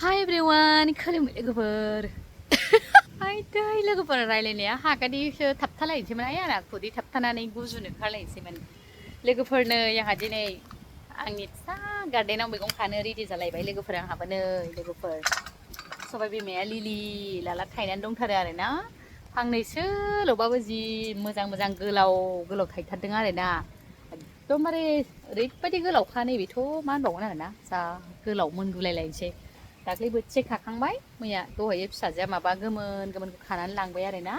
Hi everyone, खोलोमो लोगोफोर आयदै लोगोफोर रायलायनाया हागानिसो थाबथालायनोसैमोन आंना खुदै थाबथानानै गुजुनो ओंखारलायनोसैमोन लोगोफोरनो आंहा दिनै आंनि फिसा गार्डेनाव मैगं खानो रेडि जालायबाय लोगोफोर आंहाबो नै लोगोफोर सबाय बिमाया लिलि लाला थायनानै दंथारो आरोना फांनैसोल'बाबो जि मोजां मोजां गोलाव गोलाव थायथारदों आरोना एकदमबारे ओरैबायदि गोलावखा नैबेथ' मा होनबावगोन आरोना जा गोलाव मोनगुलायलायनोसै दाख्लै बोथिसे खाखांबाय मैया दहायो फिसाजोआ माबा गोमोन गोमोनखौ खानानै लांबाय आरोना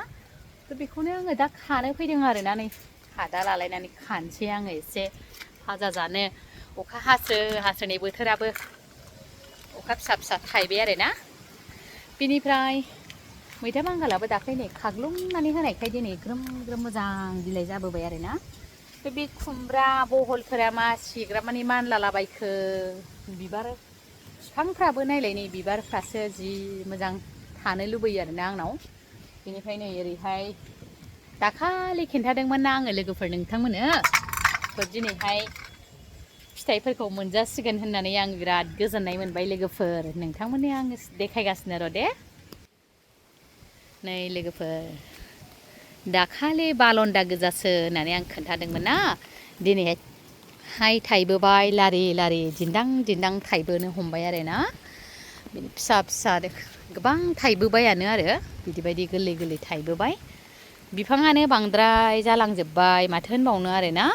थ' बेखौनो आङो दा खानो फैदों आरोना नै खादा लालायनानै खानोसै आङो एसे भाजा जानो अखा हासो हासोनै बोथोराबो अखा फिसा फिसा थाइबाय आरोना बिनिफ्राय मैथा बांगालाबो दाख्लै नै खाग्लुंनानै होनायखाय दिनै ग्रोम ग्रोम मोजां बिलाइ जाबोबाय आरोना बे खुमब्रा बहलफोरा मा सिग्रा माने मानलालाबायखो बिबार बिफांफ्राबो नायलाय नै बिबारफ्रासो जि मोजां थानो लुबैयो आरोना आंनाव बेनिफ्राय नै ओरैहाय दाखालि खिन्थादोंमोन ना आङो लोगोफोर नोंथांमोननो दिनैहाय फिथाइफोरखौ मोनजासिगोन होननानै आं बिराद गोजोननाय मोनबाय लोगोफोर नोंथांमोननो आङो देखायगासिनो र' दे नै लोगोफोर दाखालि बालन्दा गोजासो होननानै आं खोन्थादोंमोन ना दिनैहाय थाइबोबाय लारि लारि दिन्दां दिन्दां थाइबोनो हमबाय आरोना बिनि फिसा फिसा गोबां थाइबोबायानो आरो बिदि बायदि गोरलै गोरलै थाइबोबाय बिफाङानो बांद्राय जालांजोब्बाय माथो होनबावनो आरोना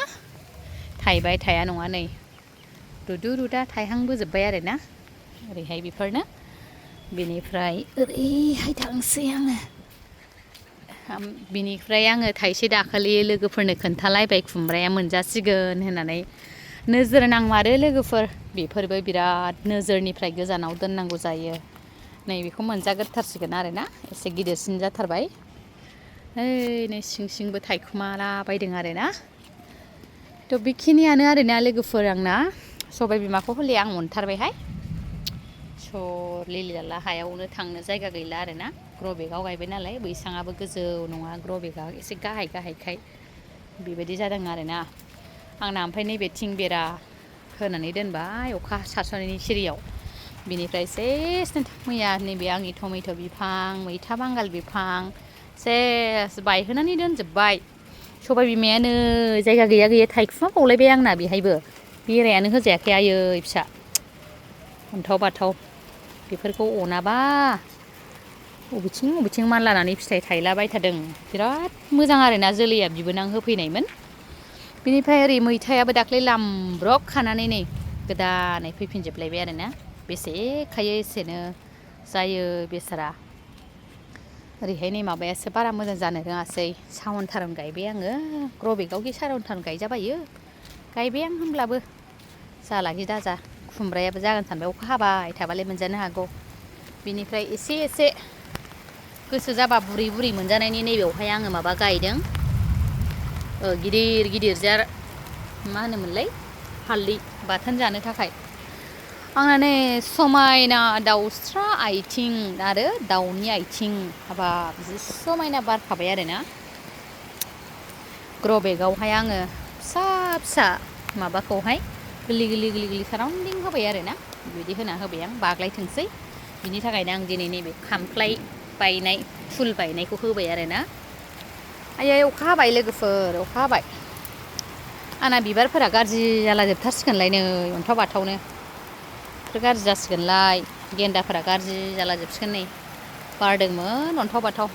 थाइबाय थाया नङा नै रुदु रुदा थाइहांबोजोब्बाय आरोना ओरैहाय बेफोरनो बेनिफ्राय ओरैहाय थांसै आङो बिनिफ्राय आङो थाइसे दाखालि लोगोफोरनो खोन्थालायबाय खुमब्राया मोनजासिगोन होननानै नोजोर नांमारो लोगोफोर बेफोरबो बिराद नोजोरनिफ्राय गोजानाव दोननांगौ जायो नै बेखौ मोनजाग्रोथारसिगोन आरोना एसे गिदिरसिन जाथारबाय ओइ नै सिं सिंबो थाइखुमाला बायदों आरोना थ' बेखिनियानो आरोना लोगोफोर आंना सबाय बिमाखौ हले आं मोनथारबायहाय लिलि लाला हायावनो थांनो जायगा गैला आरोना ग्र' बेगाव गायबाय नालाय बैसाङाबो गोजौ नङा ग्र' बेगा एसे गाहाय गाहायखाय बेबायदि जादों आरोना आंना ओमफ्राय नैबे थिं बेरा होनानै दोनबाय अखा सारस'नायनि सिरियाव बिनिफ्राय सेस मैया नैबे आंनि टमेट' बिफां मैथा बांगाल बिफां सेस बायहोनानै दोनजोब्बाय सबाय बिमायानो जायगा गैया गैया थाइखुमा बावलायबाय आंना बेहायबो बेरायानो होजायाखै आयै फिसा अन्थाव बाथाव बेफोरखौ अनाबा बबेथिं मानलानानै फिथाइ थायलाबायथारदों बिराद मोजां आरोना जोलैया बिबोनां होफैनायमोन बिनिफ्राय ओरै मैथायाबो दाख्लै लामब्रब खानानै नै गोदानै फैफिनजोबलायबाय आरोना बेसे खायो एसेनो जायो बेसारा ओरैहाय नै माबायासो बारा मोजां जानो रोङासै सावन थारुन गायबाय आङो ग्र' बेगावखि सावन थारुन गायजाबायो गायबाय आं होनब्लाबो जालाखि दाजा खुमब्रायाबो जागोन सानबाय अखा हाबाय थाबालाय मोनजानो हागौ बिनिफ्राय एसे एसे गोसो जाबा बुरै बुरै मोनजानायनि नैबेयावहाय आङो माबा गायदों गिदिर गिदिर जार मा होनोमोनलाय हालदै बाथोन जानो थाखाय आंना नै समायना दाउस्रा आथिं आरो दाउनि आथिं हाबाब जि समायना बारखाबाय आरोना ग्र' बेगावहाय आङो फिसा फिसा माबाखौहाय गोरलै गोरलै गोरलै गोरलै साराउन्डिं होबाय आरोना बिदि होना होबाय आं बाग्लायथोंसै बिनि थाखायनो आं दिनै नैबे खामफ्लाय बायनाय फुल बायनायखौ होबाय आरोना आयै अखा हाबाय लोगोफोर अखा हाबाय आंना बिबारफोरा गाज्रि जालाजोबथारसिगोनलाय नै अन्थाव बाथावनो बेफोर गाज्रि जासिगोनलाय गेन्दाफोरा गाज्रि जालाजोबसिगोन नै बारदोंमोन अन्थाव बाथाव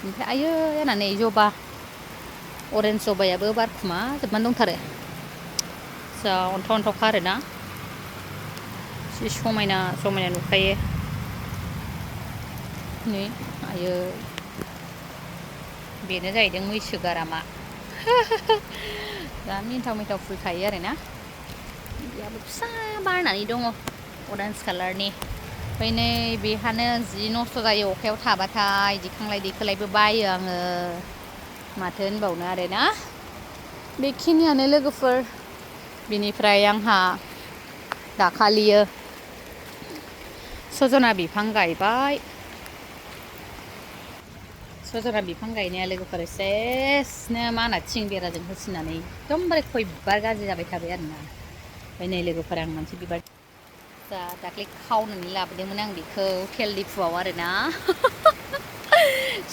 ओमफ्राय आयै आंना नै जबा अरेन्ज जबायाबो बारखुमाजोबनानै दंथारो जा अन्थाव अन्थावखा आरोना जि समायना समायना नुखायो नै आयै बेनो जाहैदों मैसो गारामा दा मिन्थाव मिन्थाव फुल थायो आरोना बेयाबो फिसा बारनानै दङ अरेन्ज कालारनि ओमफ्राय नै बेहानो जि नस्थ' जायो अखायाव थाबाथाय दिखांलाय दैखोलायबो बायो आङो माथो होनबावनो आरोना बेखिनियानो लोगोफोर बिनिफ्राय आंहा दाखालियो सजना बिफां गायबाय सजना बिफां गायनाया लोगोफोर सेसनो मा होनो थिं बेराजों होसिननानै एकदमबारे खय बिबार गाज्रि जाबाय थाबाय आरोना ओमफ्राय नै लोगोफोर आं मोनसे बिबार बुरजा दाख्लै खावनानै लाबोदोंमोन आं बेखौ तेलदिफुआव आरोना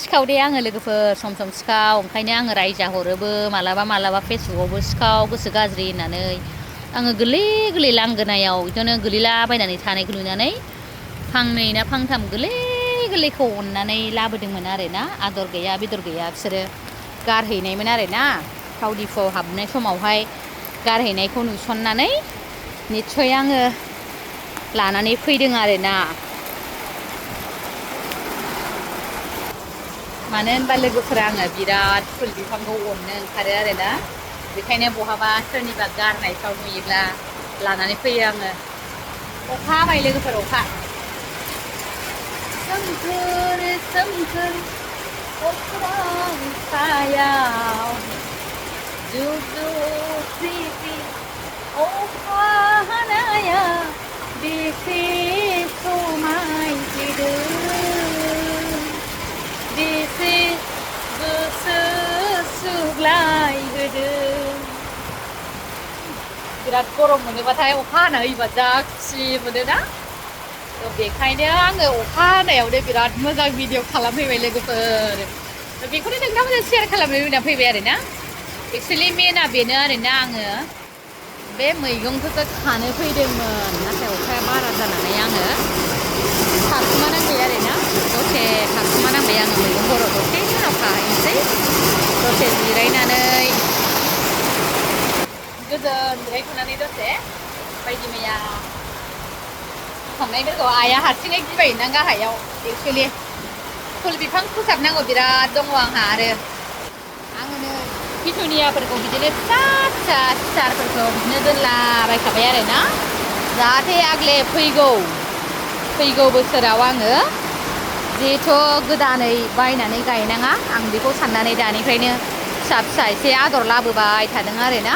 सिखाव दे आङो लोगोफोर सम सम सिखाव ओंखायनो आङो रायजाहरोबो मालाबा फेसबुकआवबो सिखाव गोसो गाज्रि होननानै आङो गोरलै लांगोनायाव बिदिनो गोलैलाबायनानै थानायखौ नुनानै फांनै ना फांथाम गोरलैखौ अननानै लाबोदोंमोन आरोना आदर गैया बेदर गैया बिसोरो गारहैनायमोन आरोना थावदिफुआव हाबनाय समावहाय गारहैनायखौ नुसननानै निस्सय आङो लानानै फैदों आरोना मानो होनबा लोगोफोरा आङो बिराद फुल बिफांखौ अननो ओंखारो आरोना बेखायनो बहाबा सोरनिबा गारनायफ्राव नुयोब्ला लानानै फैयो आङो अखा हाबाय लोगोफोर अखा सोमखोर सोमखोर अख्रां सायाव जुग जुग स्रि स्रि अखा हानाया बेसे समायफ्लेदों बेसे गोसो सुग्लायहोदों बिराद गरम मोनोबाथाय अखा हाना होयोबा जा खुसि मोनोना बेखायनो आङो अखा हानायावनो बिराद मोजां भिडिअ खालामफैबाय लोगोफोर बेखौनो नोंथांमोनजों शेयार खालामनो होनना फैबाय आरोना एक्सुवेलि मेना बेनो आरोना आङो बे मैगंफोरखौ खानो फैदोंमोन नाथाय अखाया बारा जानानै आङो थाखुमानांबाय आरोना दसे थाखुमानांबाय आङो मैगं हराव दसे उनाव खाहैनोसै दसे जिरायनानै गोजोन जिरायथ'नानै दसे बायदि मैया थांनायफोरखौ आइया हारसिङै गिबायना गाहायाव एक्सुवेलि फुल बिफां फोसाबनांगौ बिराद दङ आंहा आरो आङो पिटुनियाफोरखौ बिदिनो फिसा फिसा स्टारफोरखौ बिदिनो दोनलाबायखाबाय आरोना जाहाथे आगले फैगौ बोसोराव आङो जिहेथु गोदानै बायनानै गायनाङा आं बेखौ साननानै दानिफ्रायनो फिसा एसे आदर लाबोबाय थादों आरोना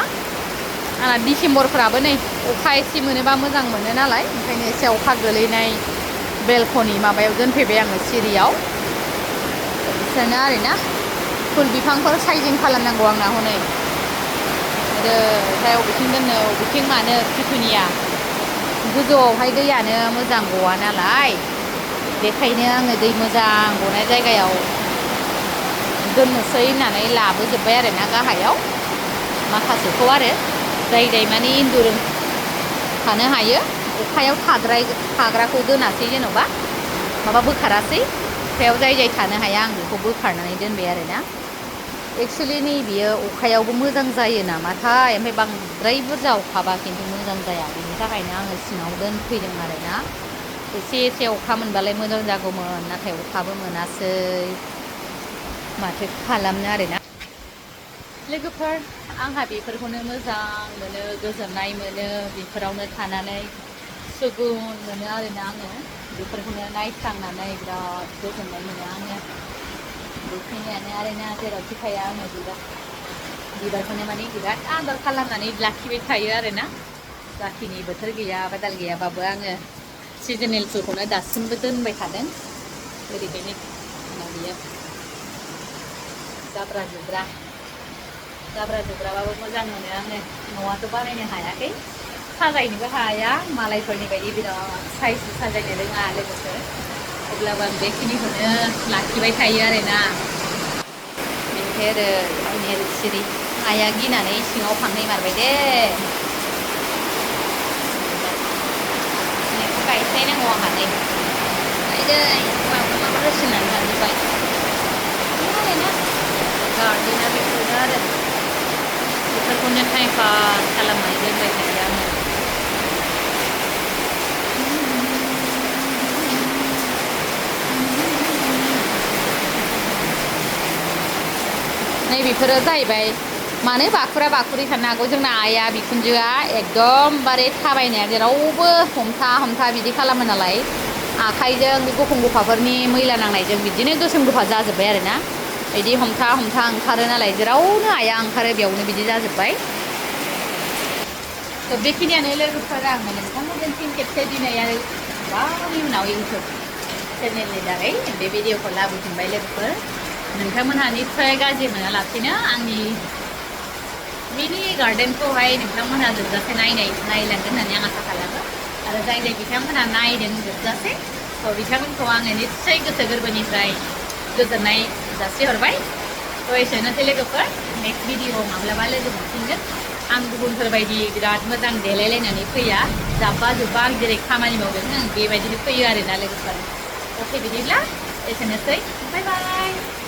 आंना डिसेम्बरफ्राबो नै अखा एसे मोनोबा मोजां मोनो नालाय ओंखायनो एसे अखा गोलैनाय बेलकनि माबायाव दोनफैबाय आङो सिरियाव बिसोरनो आरोना फुल बिफांफोर साइजिं खालामनांगौ आंना हनै ओमफ्राय बबेथिं दोननो बबेथिं मानो पिटुनिया गोजौआवहाय दैयानो मोजां गवा नालाय बेखायनो आङो दै मोजां गनाय जायगायाव दोननोसै होननानै लाबोजोब्बाय आरोना गाहायाव माखासेखौ आरो जाय माने इन्जुर थानो हायो अखायाव थाग्राखौ दोनासै जेन'बा माबा बोखारासै अखायाव जाय थानो हाया आं बेखौ बोखारनानै दोनबाय आरोना एक्सुवेलि नैबेयो अखायावबो मोजां जायो नामाथाय ओमफ्राय बांद्राय बुरजा अखाबा खिन्थु मोजां जाया बेनि थाखायनो आङो सिङाव दोनफैदों आरोना एसे अखा मोनबालाय मोजां जागौमोन नाथाय अखाबो मोनासै माथो खालामनो आरोना लोगोफोर आंहा बेफोरखौनो मोजां मोनो गोजोननाय मोनो बेफोरावनो थानानै सुगुन मोनो आरोना आङो बेफोरखौनो नायस्रांनानै बिराद गोजोननाय मोनो आङो बेखिनियानो आरोना जेरावखि थाया आङो बिबारखौनो माने बिराद आदर खालामनानै लाखिबाय थायो आरोना जाखिनि बोथोर गैया बादाल गैयाबाबो आङो सिजोनेल फुलखौनो दासिमबो दोनबाय थादों ओरैबायदि उनाव बियो जाब्रा जुब्राबाबो मोजां मोनो आङो न'आथ' बानायनो हायाखै साजायनोबो हाया मालायफोरनि बायदि बिराद साइज साजायनो रोङा लोगोफोर अब्लाबो आं बेखिनिखौनो लाखिबाय थायो आरोना बेनिफ्राय आरो आंनि सिरि आइया गिनानै सिङाव फांनै मारबाय दे गायस्लायनांगौ आंहा नै गायदै माबा होसिननानै लाजोब्बाय आरोना गार्डेना बेफोरनो आरो बेफोरखौनो टाइम पास खालामनानै दोनबाय थायो आङो नै बेफोरो जाहैबाय मानो बाखुरि साननो हागौ जोंना आइया बिखुनजोआ एकदमबारे थाबायनाया जेरावबो हमथा बिदि खालामो नालाय आखाइजों बे गुफुं गुफाफोरनि मैला नांनायजों बिदिनो गोसोम गोफा जाजोब्बाय आरोना बिदि हमथा ओंखारो नालाय जेरावनो आइया ओंखारो बेयावनो बिदि जाजोब्बाय थ' बेखिनियानो लोगोफोर आङो नोंथांमोनजों खेबसे दिनै आरो गोबावनि उनाव इउटुब चेनेलनि दारै बे भिडिअखौ लाबोफिनबाय लोगोफोर नोंथांमोनहा निस्सय गाज्रि मोनालासिनो आंनि मिनि गार्डेनखौहाय नोंथांमोनहा जोबजासे नायलांगोन होननानै आं आसा खालामो आरो जाय जाय बिथांमोनहा नायदों जोबजासे बिथांमोनखौ आङो निस्सय गोसो गोरबोनिफ्राय गोजोननाय जासिहरबाय। एसेनोसै लोगोफोर, नेक्स्ट भिडिअ माब्लाबा लोगो मोनफिनगोन। आं गुबुनफोरबायदि बिराद मोजां देलायलायनानै फैया, जाब्बा जुब्बा आं जेरै खामानि मावदों आं बेबायदिनो फैयो आरोना लोगोफोर। अके बिदिब्ला एसेनोसै, बाय बाय।